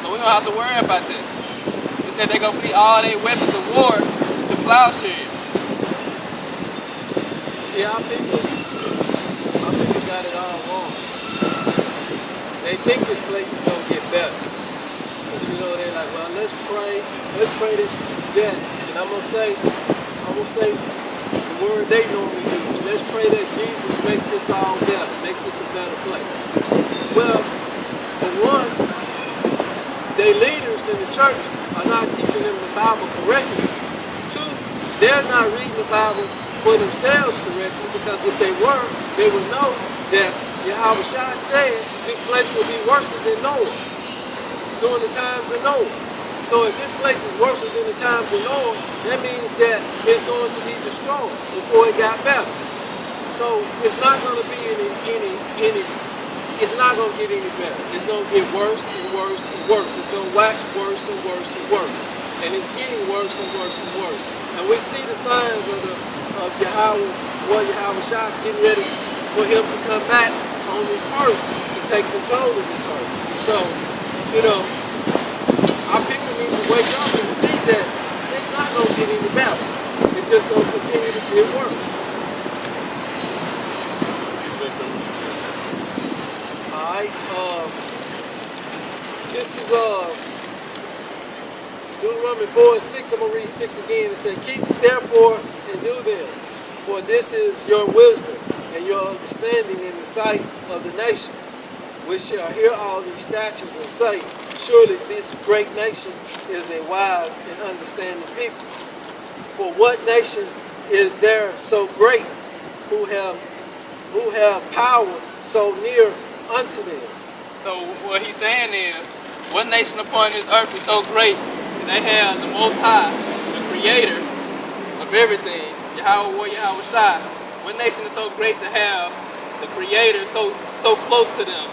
So we don't have to worry about that. He said they're gonna beat all their weapons of war to plowshares. See, our people got it all wrong. They think this place is gonna get better. But you know, they're like, well, let's pray that. And I'm gonna say the word they normally use. Let's pray that Jesus make this all better, make this a better place. Well, for one, their leaders in the church are not teaching them the Bible correctly. Two, they're not reading the Bible for themselves correctly, because if they were, they would know that Yahweh Shai said this place will be worse than Noah during the times of Noah. So if this place is worse than the times of Noah, that means that it's going to be destroyed before it got better. So it's not going to be it's not going to get any better. It's going to get worse and worse and worse. It's going to wax worse and worse and worse. And it's getting worse and worse and worse. And we see the signs of Yahweh Shai getting ready for him to come back on this earth to take control of this earth. So, you know, our people need to wake up and see that it's not going to get any better. It's just going to continue to get worse. Alright, this is Deuteronomy 4:6. I'm going to read 6 again. It says, keep therefore and do them, for this is your wisdom and your understanding in the sight of the nation, which shall hear all these statutes and say, surely this great nation is a wise and understanding people. For what nation is there so great who have power so near unto them? So what he's saying is, what nation upon this earth is so great that they have the Most High, the Creator of everything, Yahweh Shai? What nation is so great to have the Creator so close to them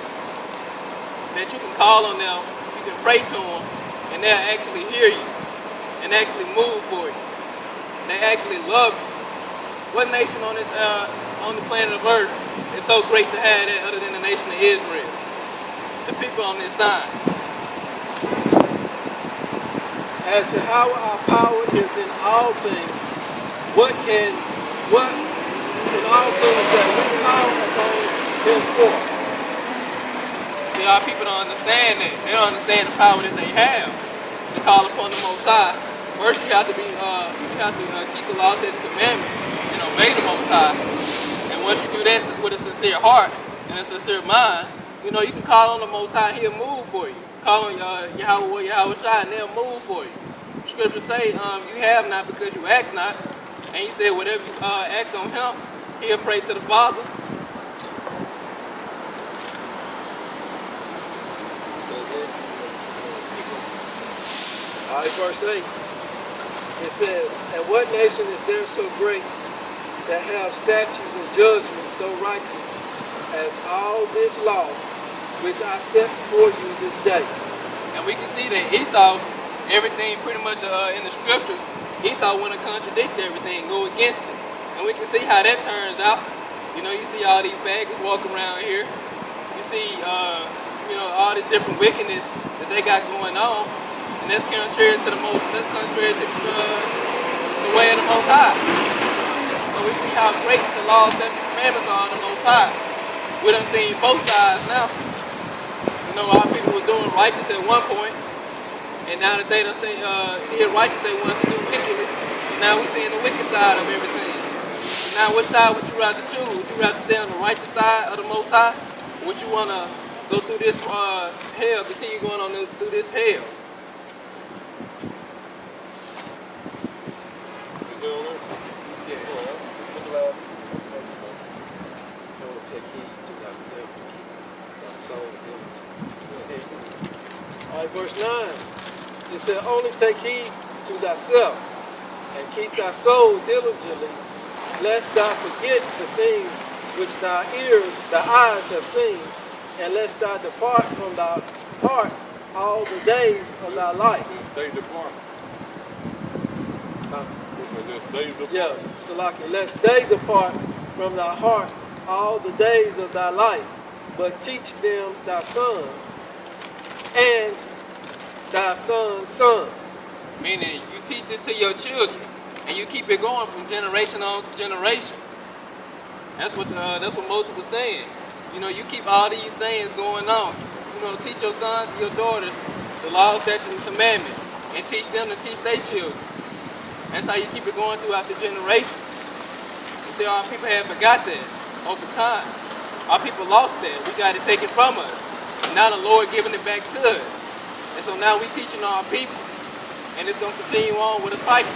that you can call on them, you can pray to them, and they'll actually hear you and actually move for you. They actually love you. What nation on the planet of Earth is so great to have that other than the nation of Israel? The people on this side. As to how our power is in all things, what in all things that we call upon him for? See, our people don't understand that. They don't understand the power that they have to call upon the Most High. First, you have to keep the law, statutes, commandments, and obey the Most High. And once you do that with a sincere heart and a sincere mind, you know, you can call on the Most High, he'll move for you. Call on Yahweh Shai, and they'll move for you. Scriptures say, you have not because you ask not. And he said, whatever you ask on him, he'll pray to the Father. Alright, verse 8. It says, and what nation is there so great that have statutes and judgments so righteous as all this law which I set before you this day? And we can see that Esau, everything pretty much in the scriptures, Esau want to contradict everything, go against it. And we can see how that turns out. You know, you see all these faggots walking around here. You see, you know, all this different wickedness that they got going on. And that's contrary to the way of the Most High. So we see how great the laws, statutes, and commandments are on the Most High. We done seen both sides now. You know, our people were doing righteous at one point, and now that they done say did righteous, they wanted to do wickedly. So now we seeing the wicked side of everything. So now, which side would you rather choose? Would you rather stay on the righteous side of the Most High, or would you want to go through this hell, continue going on through this hell? Alright, verse 9. It said, only take heed to thyself, and keep thy soul diligently, lest thou forget the things which thy eyes have seen, and lest thou depart from thy heart all the days of thy life. Stay depart. Yeah, Salaki, lest they depart from thy heart all the days of thy life, but teach them thy son and thy son's sons. Meaning you teach this to your children, and you keep it going from generation on to generation. That's what Moses was saying. You know, you keep all these sayings going on. You know, teach your sons and your daughters the laws, statutes, and commandments, and teach them to teach their children. That's how you keep it going throughout the generations. You see, our people have forgot that over time. Our people lost that. We got to take it from us. And now the Lord giving it back to us. And so now we teaching our people. And it's going to continue on with a cycle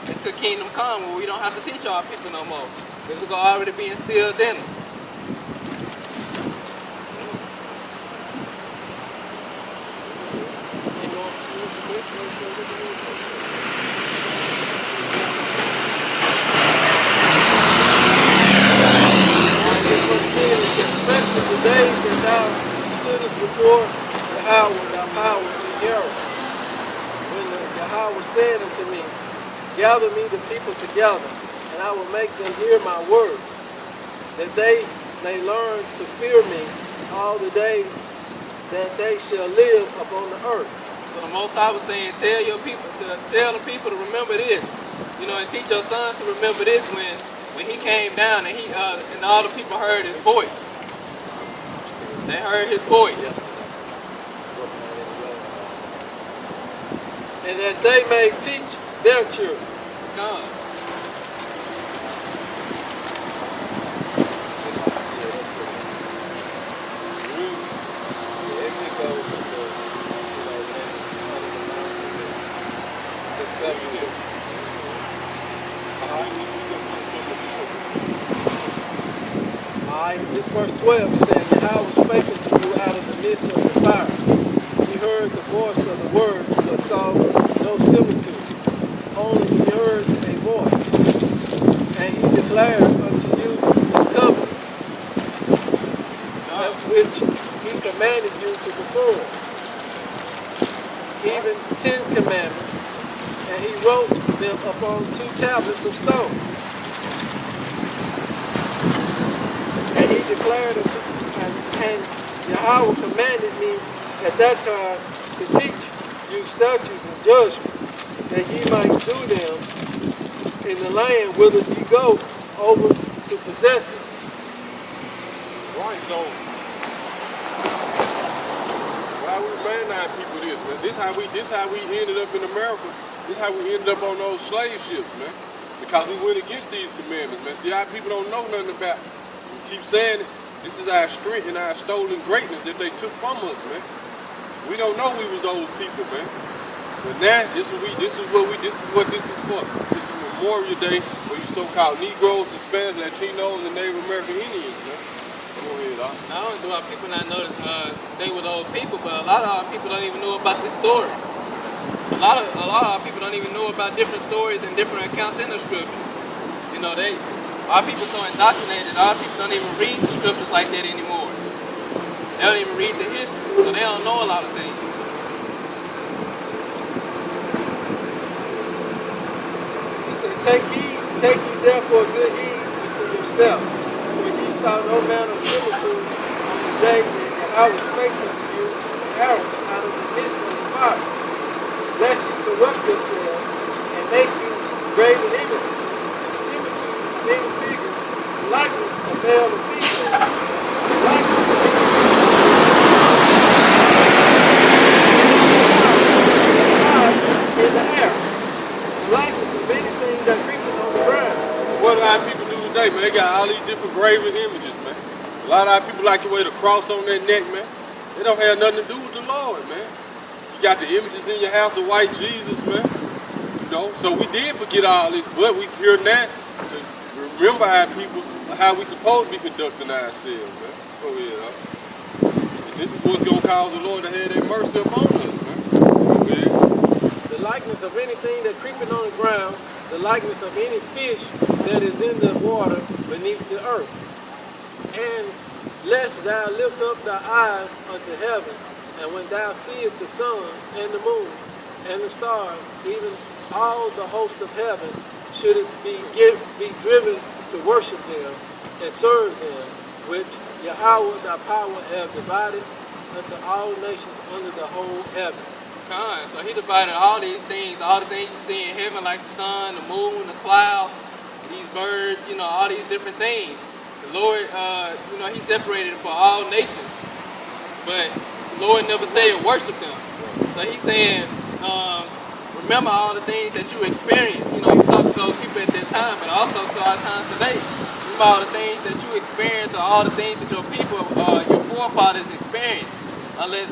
until kingdom come, where we don't have to teach our people no more. Because it's going to already be instilled in them. Especially the days that thou stoodest before Yahweh, thy power in Herod. When Yahweh said unto me, gather me the people together, and I will make them hear my word, that they may learn to fear me all the days that they shall live upon the earth. So the Most High was saying, tell the people to remember this, you know, and teach your sons to remember this when he came down and and all the people heard his voice. They heard his voice. And that they may teach their children. God. This verse 12, it says, Yahweh spake unto you out of the midst of the fire. He heard the voice of the words, but saw no similitude. Only he heard a voice. And he declared unto you his covenant, which he commanded you to perform. Even 10 commandments. And he wrote them upon 2 tablets of stone. And he declared unto and Yahweh commanded me at that time to teach you statutes and judgments, that ye might do them in the land whither ye go over to possess it. Right, so why we remind people this, man? This how we ended up in America. This how we ended up on those slave ships, man. Because we went against these commandments, man. See, our people don't know nothing about it. We keep saying it. This is our strength and our stolen greatness that they took from us, man. We don't know we was those people, man. But now, this is what this is for. This is Memorial Day for you so-called Negroes, Hispanics, Latinos, and Native American Indians, man. Go ahead, Doc. Not only do our people not know that they were those people, but a lot of our people don't even know about this story. A lot of our people don't even know about different stories and different accounts in the scripture. You know, our people so indoctrinated, our people don't even read the scriptures like that anymore. They don't even read the history, so they don't know a lot of things. He said, take ye therefore good heed unto yourself, for ye saw no manner of similitude on the day that I was spake unto you in Aaron out of the midst of the fire. lest you corrupt yourselves and make you graven images, and similitude of any figure, likeness of male and female, likeness of in the air, the likeness of anything that creeping on the ground. What a lot of people do today, man, they got all these different graven images, man. A lot of our people like to wear the cross on their neck, man. They don't have nothing to do with the Lord, man. You got the images in your house of white Jesus, man. You know, so we did forget all this, but we here now to remember our people, how we supposed to be conducting ourselves, man. Go ahead, huh? And this is what's gonna cause the Lord to have their mercy upon us, man. Go ahead. The likeness of anything that creeping on the ground, the likeness of any fish that is in the water beneath the earth. And lest thou lift up thy eyes unto heaven, and when thou seest the sun and the moon and the stars, even all the host of heaven, should it be driven to worship them and serve them, which Yahweh thy power hath divided unto all nations under the whole heaven. So he divided all these things, all the things you see in heaven, like the sun, the moon, the clouds, these birds, you know, all these different things. The Lord, you know, he separated it for all nations. But the Lord never said worship them. So he's saying, remember all the things that you experienced. You know, he talks to those people at that time, but also to our time today. Remember all the things that you experienced, or all the things that your people, your forefathers experienced. Unless,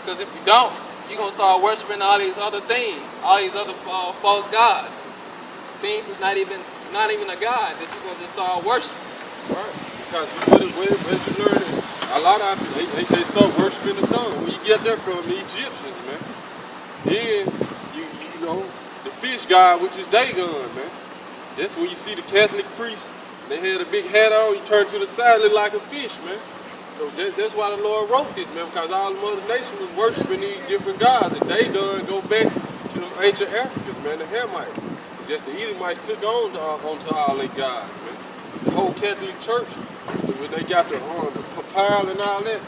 because if you don't, you're going to start worshiping all these other things, all these other false gods. Things is not even a God that you're going to just start worshiping. Right. Because as you learn it, a lot of people, they start worshiping the sun. Where you get that from? The Egyptians, man. Then, you know, the fish god, which is Dagon, man. That's when you see the Catholic priests, they had a big hat on, you turn to the side, look like a fish, man. So that's why the Lord wrote this, man, because all the other nations was worshiping these different gods. And Dagon go back to the ancient Africans, man, the Hamites. It's just the Edomites took on onto all their gods, man. The whole Catholic Church, when they got the papyrus and all that,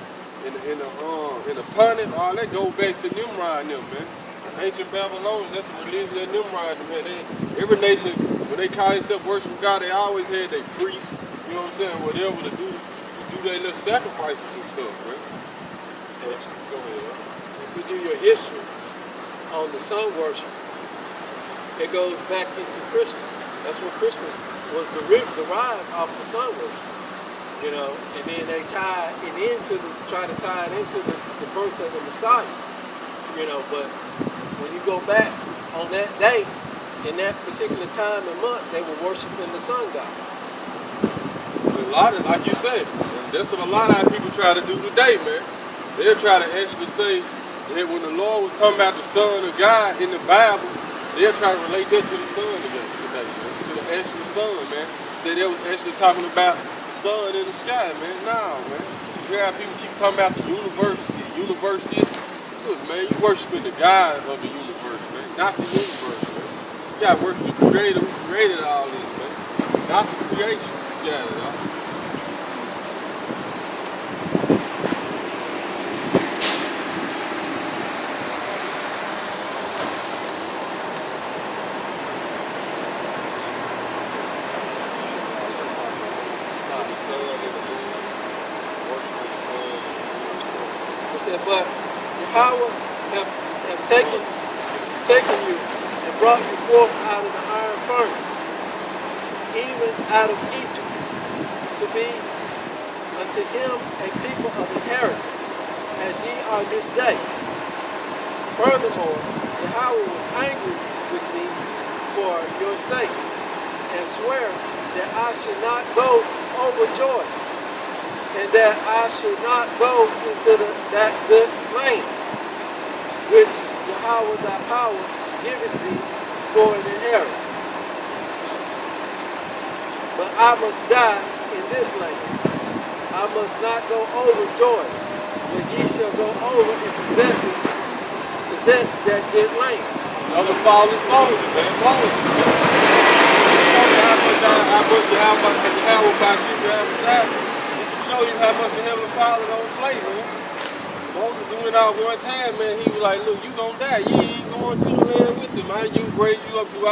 and the punnet, all that go back to Nimrod and them, man. The ancient Babylonians, that's the religion of Nimrod, man. Every nation, when they call themselves worshiping God, they always had their priests, you know what I'm saying, whatever to do their little sacrifices and stuff, man. Go ahead. If we do your history on the sun worship, it goes back into Christmas. That's what Christmas was derived off the sun worship, you know. And then they try to tie it into the birth of the Messiah, you know. But when you go back on that day, in that particular time and month, they were worshiping the sun god. A lot of, like you said, that's what a lot of people try to do today, man. They'll try to actually say that when the Lord was talking about the Son of God in the Bible, they'll try to relate that to the sun today, man, to the actual sun, man. Say they was actually talking about the sun in the sky, man. No, man. You hear how people keep talking about the universe is. Look, man, you worshiping the God of the universe, man, not the universe, man. You got to worship the Creator who created all this, man, not the creation. You got it, huh? But Yahweh have taken you and brought you forth out of the iron furnace, even out of Egypt, to be unto him a people of inheritance, as ye are this day. Furthermore, Yahweh was angry with me for your sake, and swear that I should not go over Jordan, and that I should not go into that good land, which Yahweh thy power giveth thee for an inheritance. But I must die in this land. I must not go over Jordan, but ye shall go over and possess that good land. Another fallen soldier, man. Moses. How much Yahweh by you have show you how much the Heavenly Father don't play, man. Moses went out one time, man. He was like, look, you gonna die. You ain't going to the land with them. You raise you up, do